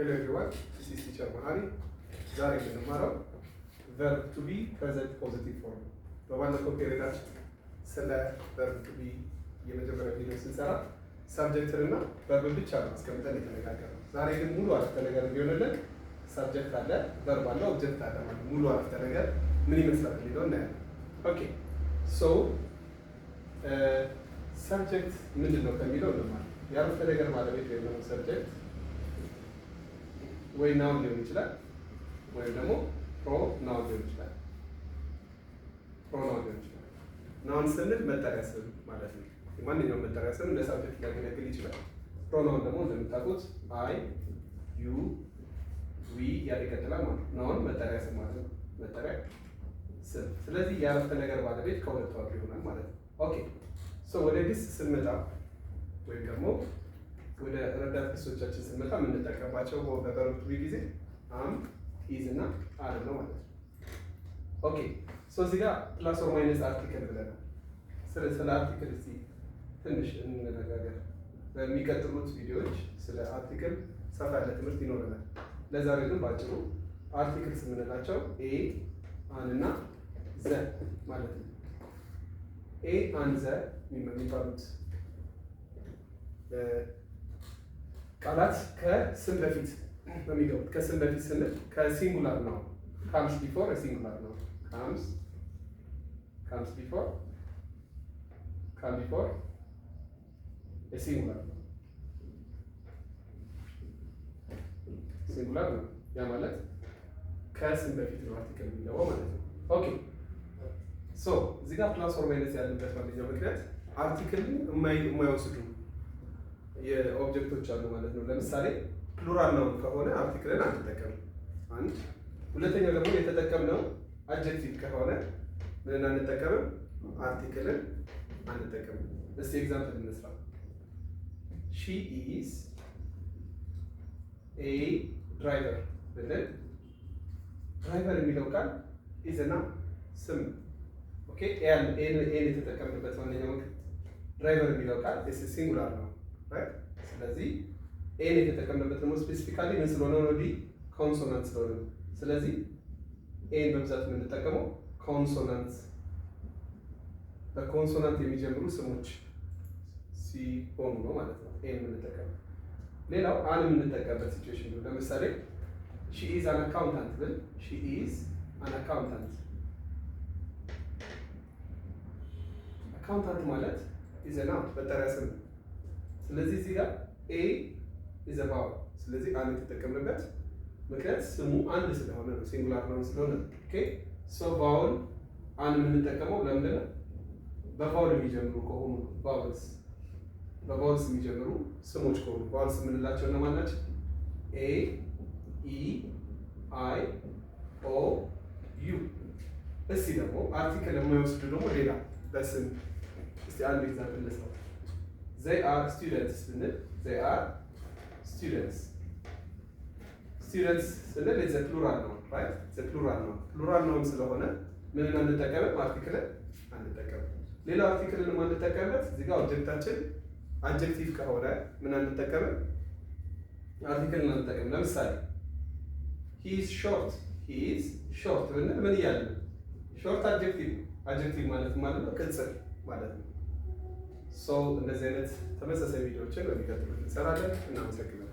Hello everyone, this is teacher Mahari. ዛሬ የምንማረው verb to be present positive form። በባለፈው ፔሪዳችን ስለ verb to be የመጀመሪያ ቪዲዮ ስንሰራ ሳብጀክትን እና ቨርብን ብቻ ነው አስቀምጠን የተነጋገርነው። ዛሬ ግን ሙሉ አረፍተ ነገር እንዲሆንልን ሳብጀክት አለ፣ ቨርብ አለ፣ ኦብጀክት አለ ማለት ሙሉ አረፍተ ነገር ምን ይመስላል የሚለው እናያለን። ኦኬ ሶ ሳብጀክት ምንድን ነው ከሚለው እንማር። የአረፍተ ነገር ባለቤት ወይም ደግሞ ሰብጀክት ወይ ናውን ሊሆን ይችላል ወይም ደግሞ ፕሮናውን ሊሆን ይችላል። ፕሮናውን ሊሆን ይችላል። ናውን ስንል መጠሪያ ስም ማለት ነው። ማንኛውም መጠሪያ ስም እንደ ሳብጀክት ሊያገለግል ይችላል። ፕሮናውን ደግሞ እንደምታውቁት አይ፣ ዩ፣ ዊ እያለ ይቀጥላል ማለት ነው። ናውን መጠሪያ ስም ማለት ነው። መጠሪያ ስም። ስለዚህ የአረፍተ ነገር ባለቤት ከሁለቱ አንዱ ይሆናል ማለት ነው። ኦኬ ሶ ወደ ግስ ስንመጣ ወይም ደግሞ ወደ ረዳት ግሶቻችን ስንመጣ የምንጠቀምባቸው በቨርብ ቱ ቢ ጊዜ አም፣ ኢዝ እና አር ነው ማለት ነው። ኦኬ ሶ እዚህ ጋር ፕላስ ኦር ማይነስ አርቲክል ብለናል። ስለ አርቲክል እስቲ ትንሽ እንነጋገር። በሚቀጥሉት ቪዲዮዎች ስለ አርቲክል ሰፋ ያለ ትምህርት ይኖረናል። ለዛሬ ግን ባጭሩ አርቲክልስ የምንላቸው ኤ፣ አን እና ዘ ማለት ነው። ኤ፣ አን፣ ዘ የሚባሉት ቃላት ከስም በፊት በሚገቡት ከስም በፊት ስንል ከሲንጉላር ነው። ካምስ ቢፎር ሲንጉላር ነው። ካምስ ቢፎር ሲንጉላር ነው። ሲንጉላር ነው። ያ ማለት ከስም በፊት ነው አርቲክል የሚገባው ማለት ነው። ኦኬ ሶ እዚህ ጋር ፕላስ ኦር ማይነስ ያለበት ዋነኛው ምክንያት አርቲክልን የማይወስዱ የኦብጀክቶች አሉ ማለት ነው። ለምሳሌ ፕሉራል ነው ከሆነ አርቲክልን አንጠቀምም። አንድ ሁለተኛው ደግሞ የተጠቀምነው አድጀክቲቭ ከሆነ ምን አንጠቀምም? አርቲክልን አንጠቀምም። እስቲ ኤግዛምፕል እንስራ። ሺ ኢዝ ኤ ድራይቨር ብንል ድራይቨር የሚለው ቃል ኢዝ እና ስም ኦኬ ኤን የተጠቀምንበት ዋነኛው ምክንያት ድራይቨር የሚለው ቃል ሲንጉላር ነው። ስለዚህ ኤን የተጠቀምንበት ደግሞ ስፔሲፊካሊ ምን ስለሆነ ነው? ዲ ኮንሶናንት ስለሆነ ነው። ስለዚህ ኤን በብዛት የምንጠቀመው ኮንሶናንት በኮንሶናንት የሚጀምሩ ስሞች ሲሆኑ ነው ማለት ነው ኤን የምንጠቀመው። ሌላው አን የምንጠቀምበት ሲቹዌሽን ነው። ለምሳሌ ሺ ኢዝ አን አካውንታንት ብል ሺ ኢዝ አን አካውንታንት። አካውንታንት ማለት ኢዝ አ ናውን መጠሪያ ስም። ስለዚህ እዚህ ጋር ኤ ኢዝ አ ቫውል። ስለዚህ አን የተጠቀምንበት ምክንያት ስሙ አንድ ስለሆነ ነው፣ ሲንጉላር ነው ስለሆነ። ኦኬ ሶ ቫውል አን የምንጠቀመው ለምንድን ነው? በቫውል የሚጀምሩ ከሆኑ ቫውልስ በቫውልስ የሚጀምሩ ስሞች ከሆኑ ቫውልስ የምንላቸው እነማን ናቸው? ኤ፣ ኢ፣ አይ፣ ኦ፣ ዩ። እስቲ ደግሞ አርቲክል የማይወስዱ ደግሞ ሌላ በስም እስቲ አንድ ኤግዛምፕል ልስራ። they are students ስንል they are students ስንል it's a plural ነው right it's a plural ነው ስለሆነ ምንን አንጠቀምም? አርቲክልን አንጠቀምም። ሌላ አርቲክልን ማንጠቀምበት እዚህ ጋር ኦብጀክታችን አድጀክቲቭ ከሆነ ምን አንጠቀምም? አርቲክልን አንጠቀምም። ለምሳሌ he is short ብንል ምን እያለ ነው? ሾርት አድጀክቲቭ ማለት ነው ቅጽል ማለት ነው። እንደዚህ አይነት ተመሳሳይ ቪዲዮዎችን በሚቀጥሉት እንሰራለን። እናመሰግናለን።